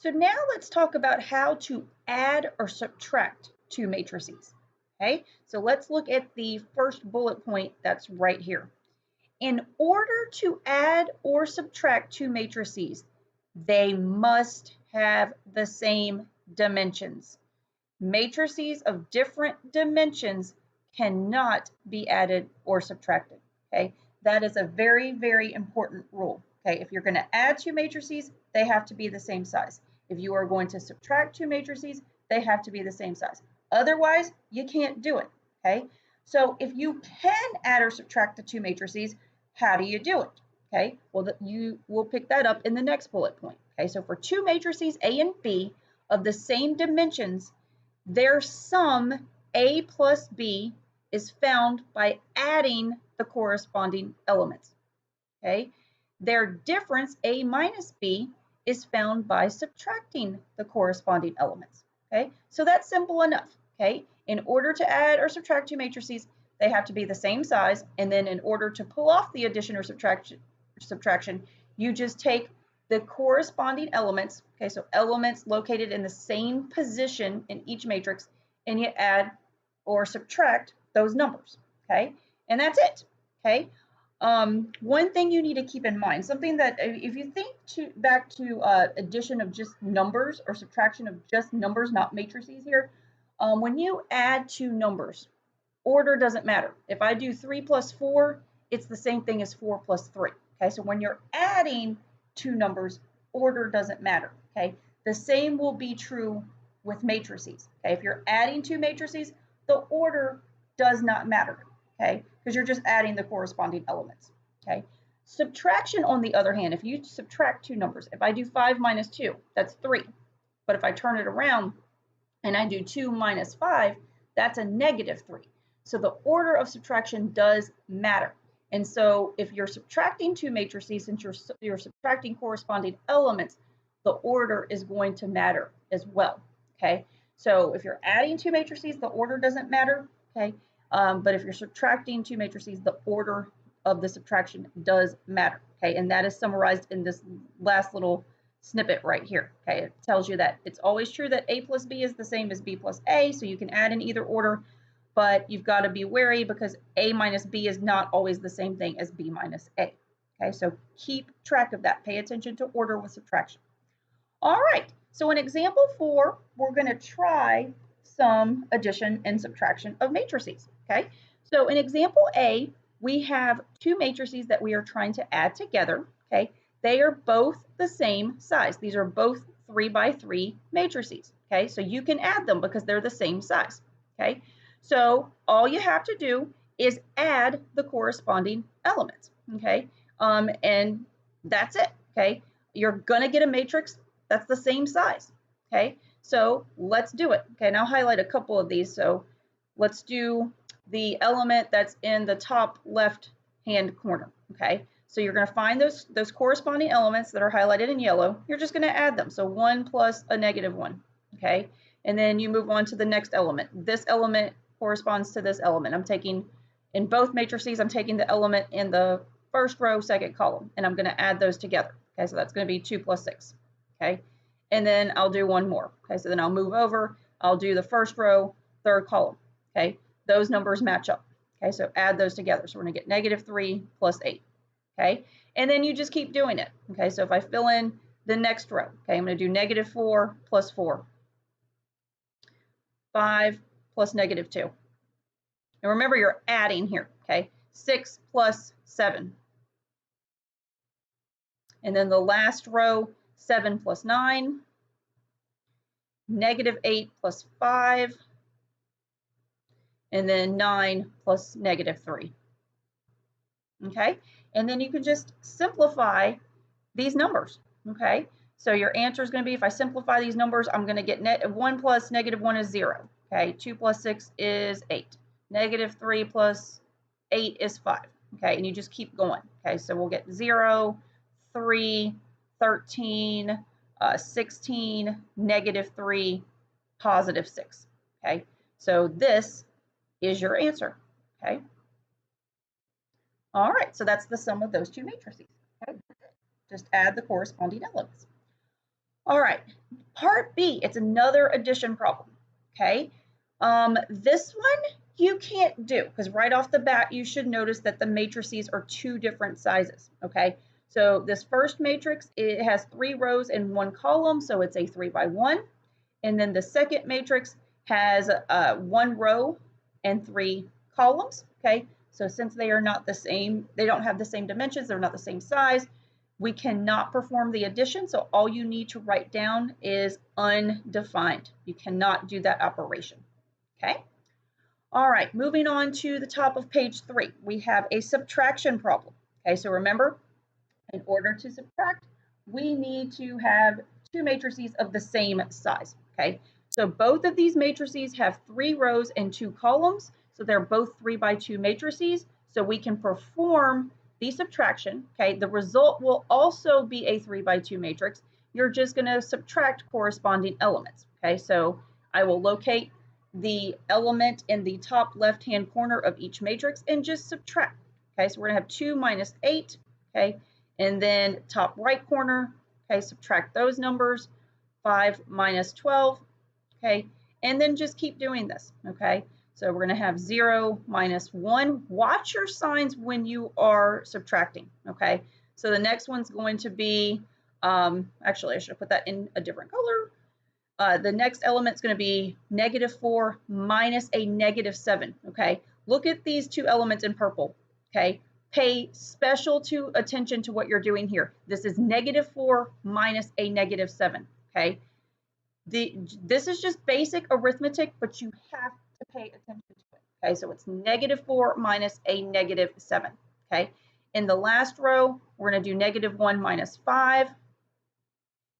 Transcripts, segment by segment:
So now let's talk about how to add or subtract two matrices. Okay, so let's look at the first bullet point that's right here. In order to add or subtract two matrices, they must have the same dimensions. Matrices of different dimensions cannot be added or subtracted. Okay, that is a very, very important rule. Okay, if you're going to add two matrices, they have to be the same size. If you are going to subtract two matrices, they have to be the same size. Otherwise, you can't do it. Okay, so if you can add or subtract the two matrices, how do you do it? Okay, well, you will pick that up in the next bullet point. Okay, so for two matrices A and B of the same dimensions, their sum A plus B is found by adding the corresponding elements. Okay, their difference A minus B is found by subtracting the corresponding elements. Okay, so that's simple enough. Okay, in order to add or subtract two matrices, they have to be the same size, and then in order to pull off the addition or subtraction, you just take the corresponding elements, okay, so elements located in the same position in each matrix, and you add or subtract those numbers, okay, and that's it, okay. One thing you need to keep in mind, something that if you think back to addition of just numbers or subtraction of just numbers, not matrices here, when you add two numbers, order doesn't matter. If I do 3 plus 4, it's the same thing as 4 plus 3. Okay, so when you're adding two numbers, order doesn't matter. Okay, the same will be true with matrices. Okay, if you're adding two matrices, the order does not matter. Okay, because you're just adding the corresponding elements. Okay, subtraction, on the other hand, if you subtract two numbers, if I do 5 minus 2, that's 3. But if I turn it around and I do 2 minus 5, that's a negative 3. So the order of subtraction does matter. And so if you're subtracting two matrices, since you're subtracting corresponding elements, the order is going to matter as well. Okay, so if you're adding two matrices, the order doesn't matter. Okay, but if you're subtracting two matrices, the order of the subtraction does matter. Okay, and that is summarized in this last little snippet right here. Okay, it tells you that it's always true that A plus B is the same as B plus A, so you can add in either order, but you've got to be wary because A minus B is not always the same thing as B minus A. Okay, so keep track of that. Pay attention to order with subtraction. All right, so in example 4, we're going to try some addition and subtraction of matrices. Okay, so in example A, we have two matrices that we are trying to add together. Okay, they are both the same size. These are both 3 by 3 matrices. Okay, so you can add them because they're the same size. Okay, so all you have to do is add the corresponding elements. Okay, and that's it. Okay, you're gonna get a matrix that's the same size. Okay, so let's do it. Okay, now highlight a couple of these. So let's do the element that's in the top left hand corner. Okay, so you're going to find those corresponding elements that are highlighted in yellow. You're just going to add them. So 1 plus a negative 1. Okay, and then you move on to the next element. This element corresponds to this element. I'm taking, in both matrices, I'm taking the element in the first row, second column, and I'm going to add those together. Okay, so that's going to be 2 plus 6. Okay, and then I'll do one more. Okay, so then I'll move over. I'll do the first row, third column. Okay, those numbers match up. Okay, so add those together. So we're going to get negative 3 plus 8. Okay, and then you just keep doing it. Okay, so if I fill in the next row, okay, I'm going to do negative 4 plus 4. 5 plus negative 2. And remember, you're adding here, okay? 6 plus 7. And then the last row, 7 plus 9. Negative 8 plus 5. And then 9 plus negative 3. Okay? And then you can just simplify these numbers, okay? So your answer is going to be, if I simplify these numbers, I'm going to get 1 plus negative 1 is 0. Okay, 2 plus 6 is 8. Negative 3 plus 8 is 5. Okay, and you just keep going. Okay, so we'll get 0, 3, 13, 16, negative 3, positive 6. Okay, so this is your answer. Okay. All right, so that's the sum of those two matrices. Okay, just add the corresponding elements. All right, part B, it's another addition problem, okay? This one you can't do because right off the bat, you should notice that the matrices are two different sizes, okay? So this first matrix, it has 3 rows and 1 column, so it's a 3 by 1. And then the second matrix has 1 row and 3 columns, okay? So since they are not the same, they don't have the same dimensions, they're not the same size, we cannot perform the addition. So all you need to write down is undefined. You cannot do that operation, okay? All right, moving on to the top of page 3, we have a subtraction problem, okay? So remember, in order to subtract, we need to have 2 matrices of the same size, okay? So both of these matrices have 3 rows and 2 columns, so they're both 3 by 2 matrices, so we can perform the subtraction, okay? The result will also be a 3 by 2 matrix. You're just going to subtract corresponding elements, okay? So I will locate the element in the top left-hand corner of each matrix and just subtract, okay? So we're going to have 2 minus 8, okay? And then top right corner, okay, subtract those numbers, 5 minus 12, okay, and then just keep doing this, okay? So we're going to have 0 minus 1. Watch your signs when you are subtracting, okay? So the next one's going to be, actually I should put that in a different color. The next element's going to be -4 minus a -7, okay? Look at these 2 elements in purple, okay? Pay special attention to what you're doing here. This is -4 minus a -7, okay? This is just basic arithmetic, but you have to pay attention to it, okay? So it's -4 minus a -7, okay? In the last row, we're going to do -1 minus 5,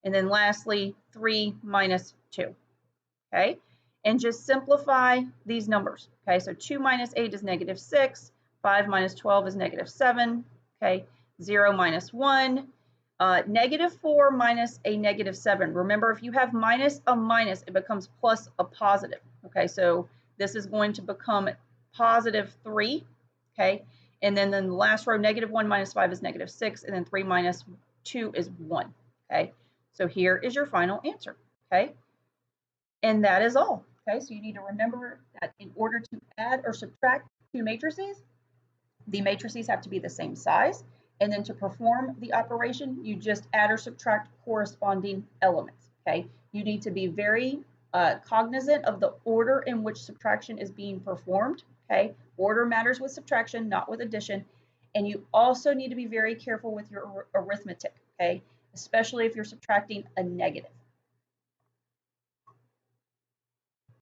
and then lastly, 3 minus 2, okay? And just simplify these numbers, okay? So 2 minus 8 is -6, 5 minus 12 is -7, okay? 0 minus 1, -4 minus a -7. Remember, if you have minus a minus, it becomes plus a positive, okay? So this is going to become +3, okay? And then in the last row, -1 minus 5 is -6, and then 3 minus 2 is 1, okay? So here is your final answer, okay? And that is all, okay? So you need to remember that in order to add or subtract 2 matrices, the matrices have to be the same size. And then to perform the operation, you just add or subtract corresponding elements, okay? You need to be very cognizant of the order in which subtraction is being performed, okay? Order matters with subtraction, not with addition. And you also need to be very careful with your arithmetic, okay? Especially if you're subtracting a negative.